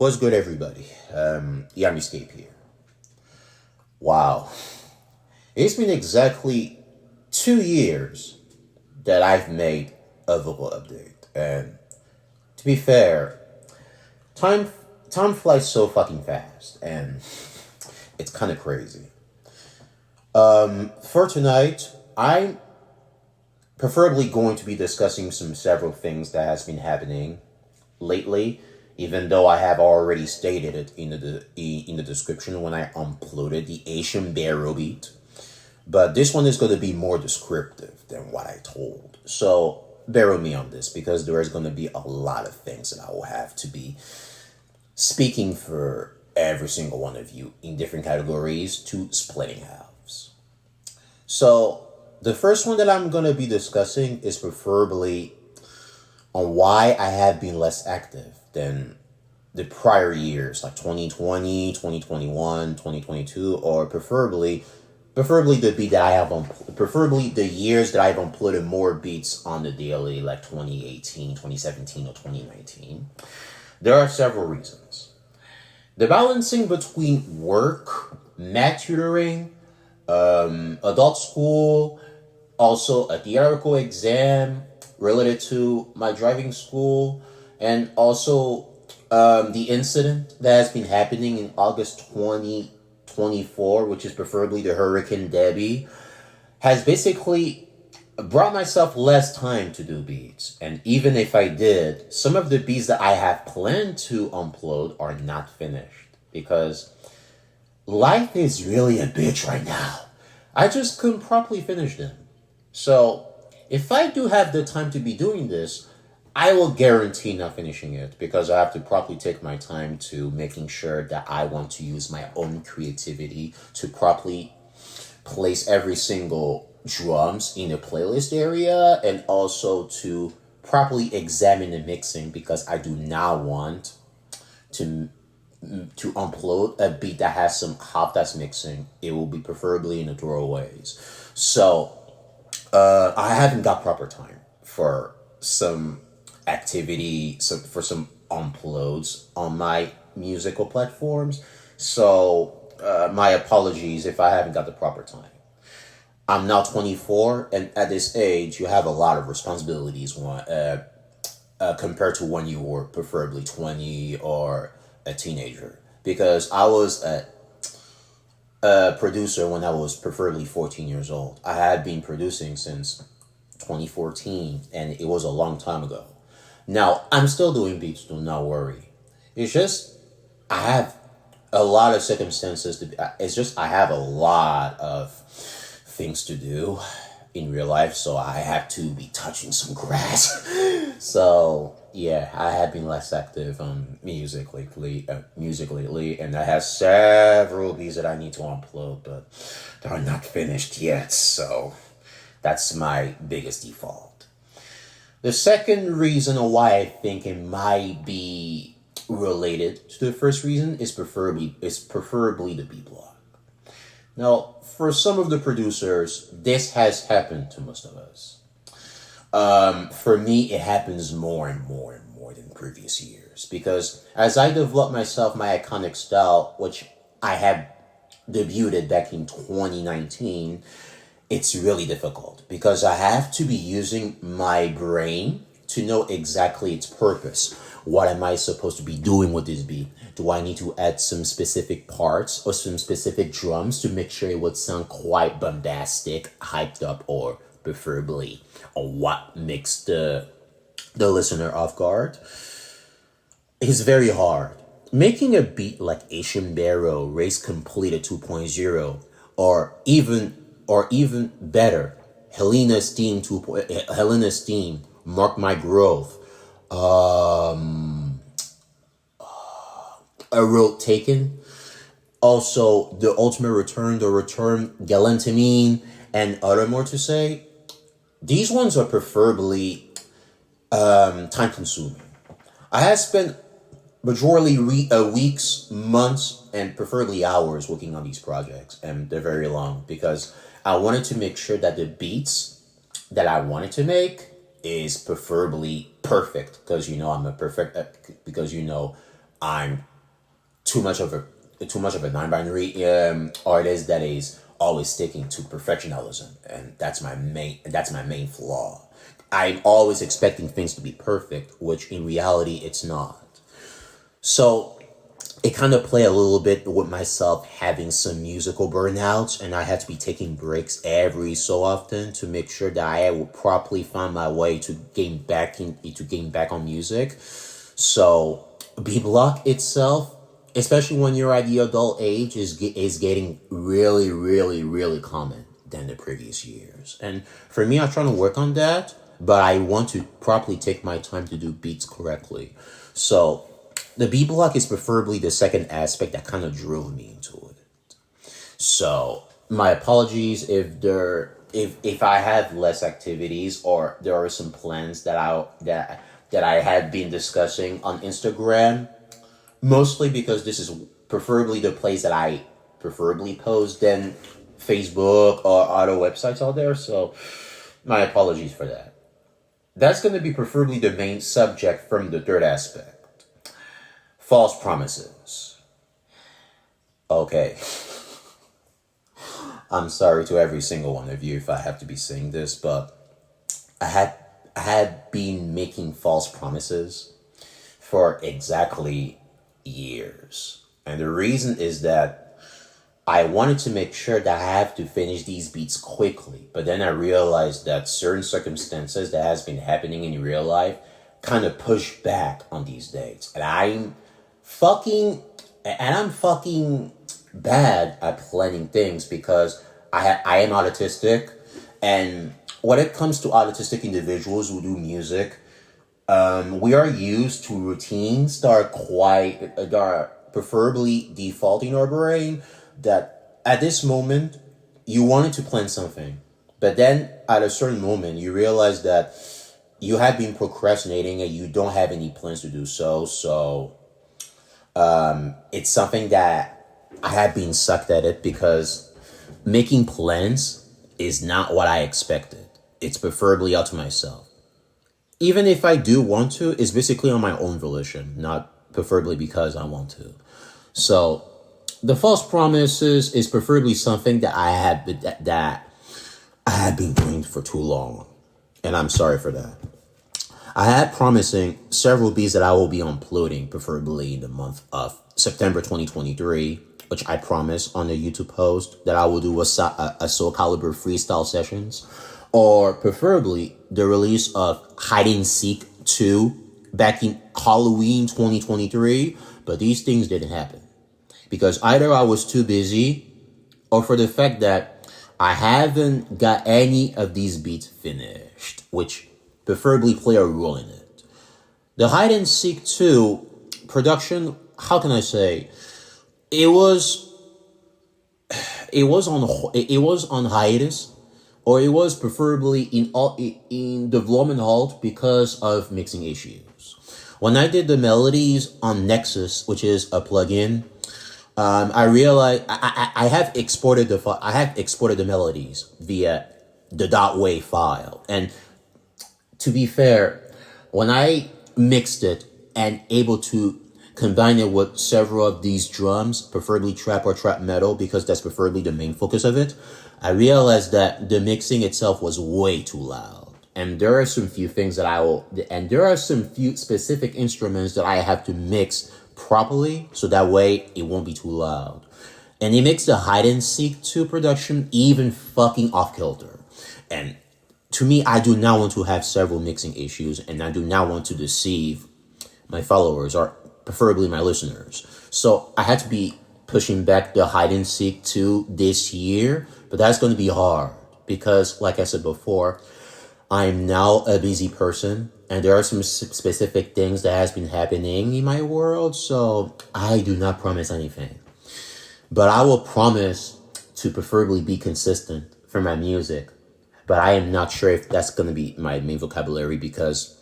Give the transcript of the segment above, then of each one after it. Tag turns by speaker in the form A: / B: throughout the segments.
A: What's good, everybody? Escape here. Wow. It's been exactly 2 years that I've made a vocal update. And to be fair, time time flies so fucking fast and it's kind of crazy. For tonight, I'm preferably going to be discussing some several things that has been happening lately, even though I have already stated it in the description when I uploaded the Asian Barrel beat. But this one is going to be more descriptive than what I told. So bear with me on this because there is going to be a lot of things that I will have to be speaking for every single one of you in different categories to splitting halves. So the first one that I'm going to be discussing is preferably on why I have been less active than the prior years, like 2020, 2021, 2022, or preferably the beat that I have on, preferably the years that I've uploaded more beats on the daily, like 2018, 2017, or 2019. There are several reasons. The balancing between work, math tutoring, adult school, also a theoretical exam related to my driving school, and also the incident that has been happening in August 2024, which is preferably the Hurricane Debbie, has basically brought myself less time to do beats. And even if I did, some of the beats that I have planned to upload are not finished because life is really a bitch right now. I just couldn't properly finish them. So, if I do have the time to be doing this, I will guarantee not finishing it because I have to properly take my time to making sure that I want to use my own creativity to properly place every single drums in a playlist area and also to properly examine the mixing because I do not want to upload a beat that has some half that's mixing. It will be preferably in the throwaways. So I haven't got proper time for some activity, for some uploads on my musical platforms. So my apologies if I haven't got the proper time. I'm now 24, and at this age, you have a lot of responsibilities compared to when you were preferably 20 or a teenager. Because I was a producer when I was preferably 14 years old. I had been producing since 2014, and it was a long time ago. Now, I'm still doing beats, do not worry. It's just, I have a lot of circumstances it's just, I have a lot of things to do in real life, so I have to be touching some grass. So, yeah, I have been less active on music lately, and I have several beats that I need to upload, but they are not finished yet, so that's my biggest default. The second reason why I think it might be related to the first reason is preferably the beat block. Now, for some of the producers, this has happened to most of us. For me, it happens more and more and more than previous years because as I develop myself, my iconic style, which I had debuted back in 2019, it's really difficult because I have to be using my brain to know exactly its purpose. What am I supposed to be doing with this beat? Do I need to add some specific parts or some specific drums to make sure it would sound quite bombastic, hyped up, or preferably what makes the listener off guard? It's very hard. Making a beat like Asian Barrow, Race Completed 2.0, or even better, Helena's Theme, Mark My Growth, A Road Taken, also The Ultimate Return, The Return, Galantamine, and other more to say. These ones are preferably time consuming. I have spent majorly weeks, months, and preferably hours working on these projects, and they're very long because I wanted to make sure that the beats that I wanted to make is preferably perfect because I'm a perfect because I'm too much of a non-binary artist that is always sticking to perfectionism, and that's my main flaw. I'm always expecting things to be perfect, which in reality it's not. So it kind of play a little bit with myself having some musical burnouts, and I had to be taking breaks every so often to make sure that I will properly find my way to gain back on music. So B Block itself, especially when you're at the adult age, is getting really, really, really common than the previous years. And for me, I'm trying to work on that, but I want to properly take my time to do beats correctly. So the B Block is preferably the second aspect that kind of drove me into it. So my apologies if I have less activities or there are some plans that I had been discussing on Instagram, mostly because this is preferably the place that I preferably post than Facebook or other websites out there. So my apologies for that. That's going to be preferably the main subject from the third aspect. False promises. Okay. I'm sorry to every single one of you if I have to be saying this, but I had I had been making false promises for exactly years. And the reason is that I wanted to make sure that I have to finish these beats quickly. But then I realized that certain circumstances that has been happening in real life kind of push back on these dates. Fucking I'm fucking bad at planning things because I am autistic, and when it comes to autistic individuals who do music, we are used to routines that are that are preferably default in our brain. That at this moment you wanted to plan something, but then at a certain moment you realize that you have been procrastinating and you don't have any plans to do so. So it's something that I have been sucked at it because making plans is not what I expected. It's preferably up to myself. Even if I do want to, it's basically on my own volition, not preferably because I want to. So the false promises is preferably something that I had been doing for too long, and I'm sorry for that. I had promising several beats that I will be uploading, preferably in the month of September 2023, which I promised on the YouTube post that I will do a Soul Calibur freestyle sessions, or preferably the release of Hide and Seek 2 back in Halloween 2023, but these things didn't happen because either I was too busy or for the fact that I haven't got any of these beats finished, which preferably play a role in it. The Hide and Seek 2 production, how can I say, it was on hiatus, or it was preferably in development halt because of mixing issues. When I did the melodies on Nexus, which is a plugin, I realized I have exported the melodies via the .wav file. And to be fair, when I mixed it and able to combine it with several of these drums, preferably trap or trap metal, because that's preferably the main focus of it, I realized that the mixing itself was way too loud. And there are some few things there are some few specific instruments that I have to mix properly so that way it won't be too loud. And it makes the Hide and Seek 2 production even fucking off kilter. And to me, I do not want to have several mixing issues, and I do not want to deceive my followers or preferably my listeners. So I had to be pushing back the Hide and Seek 2 this year, but that's going to be hard because, like I said before, I'm now a busy person and there are some specific things that has been happening in my world, so I do not promise anything. But I will promise to preferably be consistent for my music, but I am not sure if that's going to be my main vocabulary because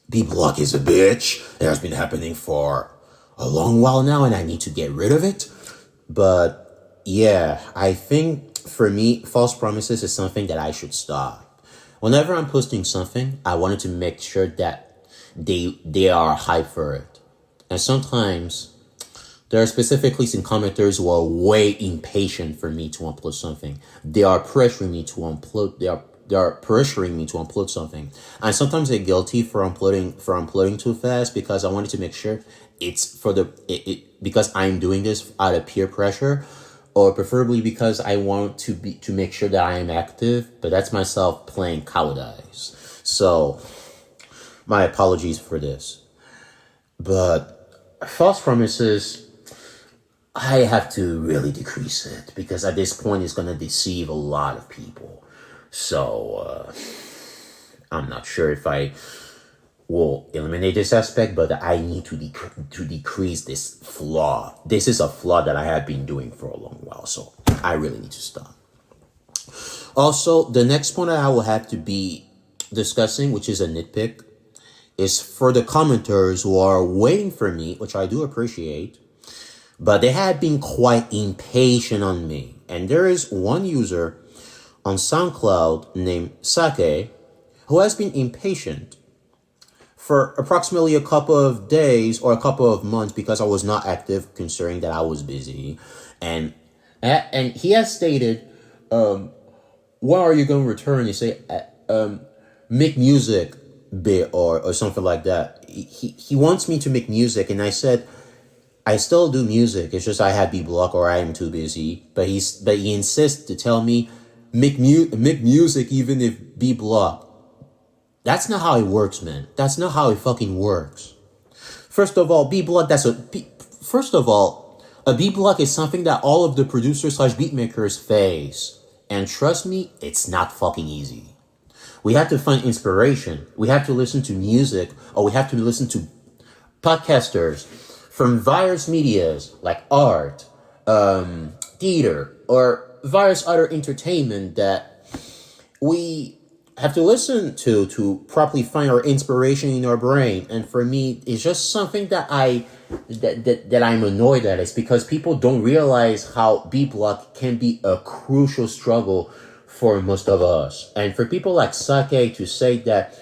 A: B Block is a bitch. It has been happening for a long while now and I need to get rid of it. But yeah, I think for me, false promises is something that I should stop. Whenever I'm posting something, I wanted to make sure that they are hype for it. And sometimes there are specifically some commenters who are way impatient for me to upload something. They are pressuring me to upload. They are pressuring me to upload something. And sometimes I get guilty for uploading too fast because I wanted to make sure it's for because I'm doing this out of peer pressure, or preferably because I want to make sure that I am active. But that's myself playing cowardice. So my apologies for this. But false promises, I have to really decrease it because at this point it's going to deceive a lot of people. So I'm not sure if I will eliminate this aspect, but I need to decrease this flaw. This is a flaw that I have been doing for a long while, so I really need to stop. Also, the next point that I will have to be discussing, which is a nitpick, is for the commenters who are waiting for me, which I do appreciate, but they have been quite impatient on me. And there is one user on SoundCloud named Sake who has been impatient for approximately a couple of days or a couple of months because I was not active, considering that I was busy. And he has stated, when are you going to return? He say, make music bit or something like that. He wants me to make music, and I said, I still do music. It's just I have B block or I am too busy. But he insists to tell me make music even if B block. That's not how it works, man. That's not how it fucking works. First of all, a B block is something that all of the producers / beatmakers face. And trust me, it's not fucking easy. We have to find inspiration. We have to listen to music, or we have to listen to podcasters from various medias like art, theater, or various other entertainment that we have to listen to properly find our inspiration in our brain. And for me, it's just something that I'm annoyed at. It's because people don't realize how B block can be a crucial struggle for most of us. And for people like Sake to say that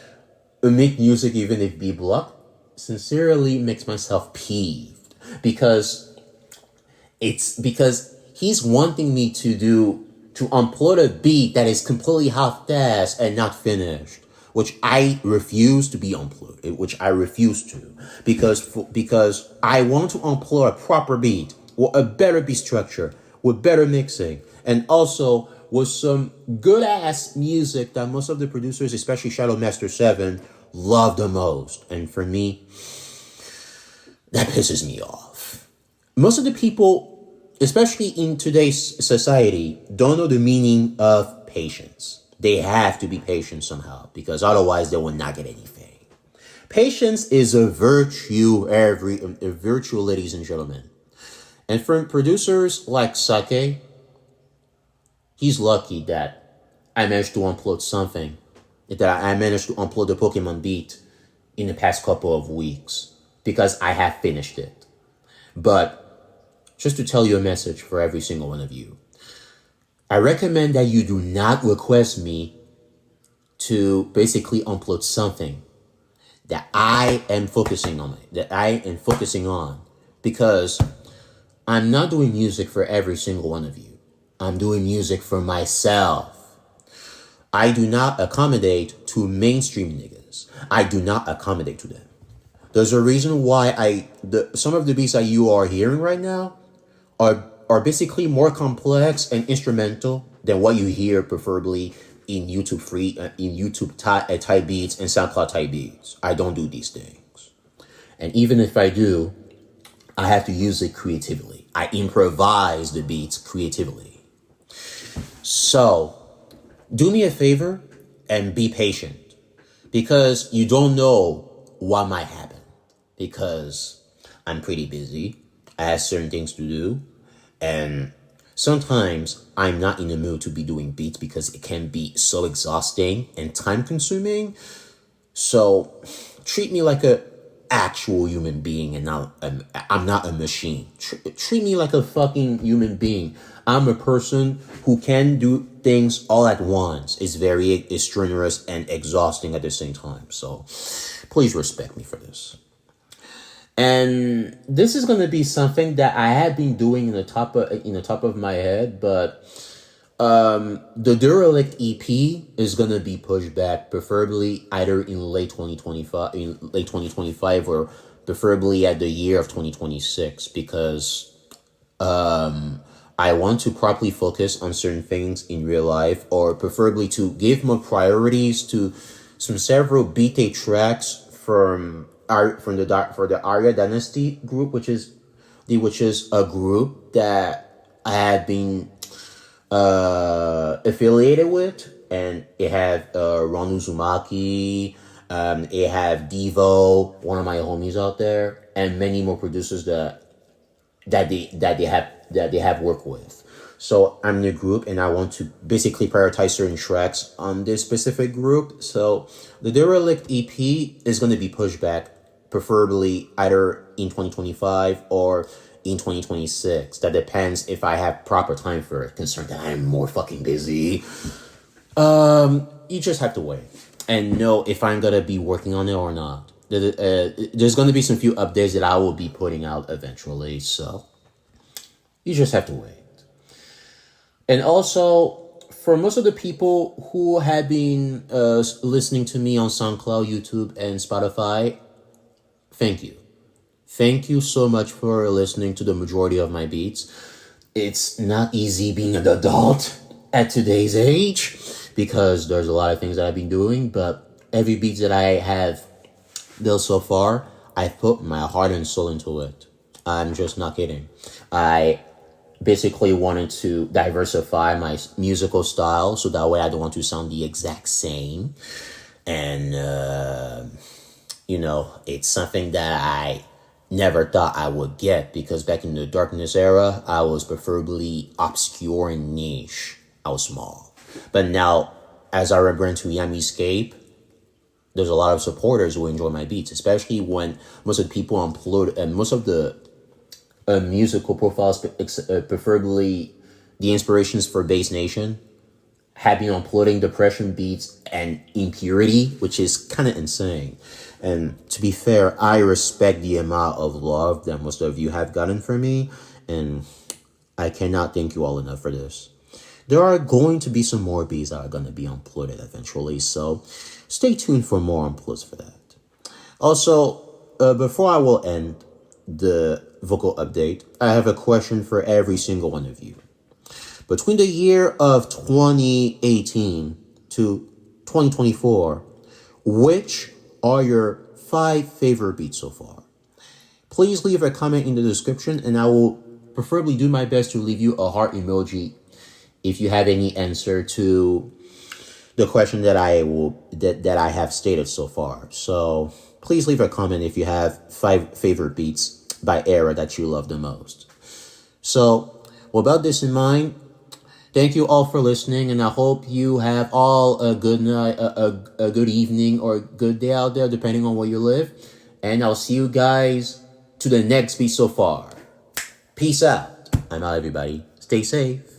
A: make music even if B block sincerely makes myself peeved, because he's wanting me to upload a beat that is completely half-assed and not finished, which I refuse to be uploaded, which I refuse to, because I want to upload a proper beat, with a better beat structure, with better mixing, and also with some good-ass music that most of the producers, especially Shadow Master 7, love the most. And for me, that pisses me off. Most of the people, especially in today's society, don't know the meaning of patience. They have to be patient somehow, because otherwise they will not get anything. Patience is a virtue, ladies and gentlemen. And for producers like Sake, he's lucky that I managed to upload something, that I managed to upload the Pokemon beat in the past couple of weeks, because I have finished it. But just to tell you a message for every single one of you, I recommend that you do not request me to basically upload something that I am focusing on, because I'm not doing music for every single one of you. I'm doing music for myself. I do not accommodate to mainstream niggas. I do not accommodate to them. There's a reason why some of the beats that you are hearing right now are basically more complex and instrumental than what you hear preferably in YouTube type beats and SoundCloud type beats. I don't do these things. And even if I do, I have to use it creatively. I improvise the beats creatively. So do me a favor and be patient, because you don't know what might happen, because I'm pretty busy. I have certain things to do. And sometimes I'm not in the mood to be doing beats because it can be so exhausting and time consuming. So treat me like a actual human being, and I'm not a machine. Treat me like a fucking human being. I'm a person who can do things all at once. It's very strenuous and exhausting at the same time. So please respect me for this. And this is gonna be something that I have been doing in the top of my head, but the Derelict EP is gonna be pushed back, preferably either in late 2025, or preferably at the year of 2026, because I want to properly focus on certain things in real life, or preferably to give more priorities to some several BT tracks for the Arya Dynasty group, which is a group that I had been affiliated with, and it have Ron Uzumaki, it have Devo, one of my homies out there, and many more producers that they have worked with. So I'm in the group, and I want to basically prioritize certain tracks on this specific group. So the Derelict EP is going to be pushed back, preferably either in 2025 or in 2026. That depends if I have proper time for it, considering that I'm more fucking busy. You just have to wait and know if I'm going to be working on it or not. There's going to be some few updates that I will be putting out eventually, so you just have to wait. And also, for most of the people who have been listening to me on SoundCloud, YouTube, and Spotify, thank you. Thank you so much for listening to the majority of my beats. It's not easy being an adult at today's age, because there's a lot of things that I've been doing, but every beat that I have built so far, I've put my heart and soul into it. I'm just not kidding. I basically wanted to diversify my musical style, so that way I don't want to sound the exact same. And, it's something that I never thought I would get, because back in the Darkness era, I was preferably obscure and niche. I was small. But now, as I rebrand to Yamiscape, there's a lot of supporters who enjoy my beats, especially when most of the people upload, and most of the musical profiles, preferably the inspirations for Bass Nation, have been uploading Depression beats and Impurity, which is kind of insane. And to be fair, I respect the amount of love that most of you have gotten from me, and I cannot thank you all enough for this. There are going to be some more beats that are going to be uploaded eventually, so stay tuned for more uploads for that. Also, before I will end the vocal update, I have a question for every single one of you. Between the year of 2018 to 2024, which are your 5 favorite beats so far? Please leave a comment in the description, and I will preferably do my best to leave you a heart emoji if you have any answer to the question that I have stated so far. So please leave a comment if you have 5 favorite beats by era that you love the most. So, with all this in mind, thank you all for listening, and I hope you have all a good night, a good evening, or a good day out there, depending on where you live. And I'll see you guys to the next beat so far. Peace out. I'm out, everybody. Stay safe.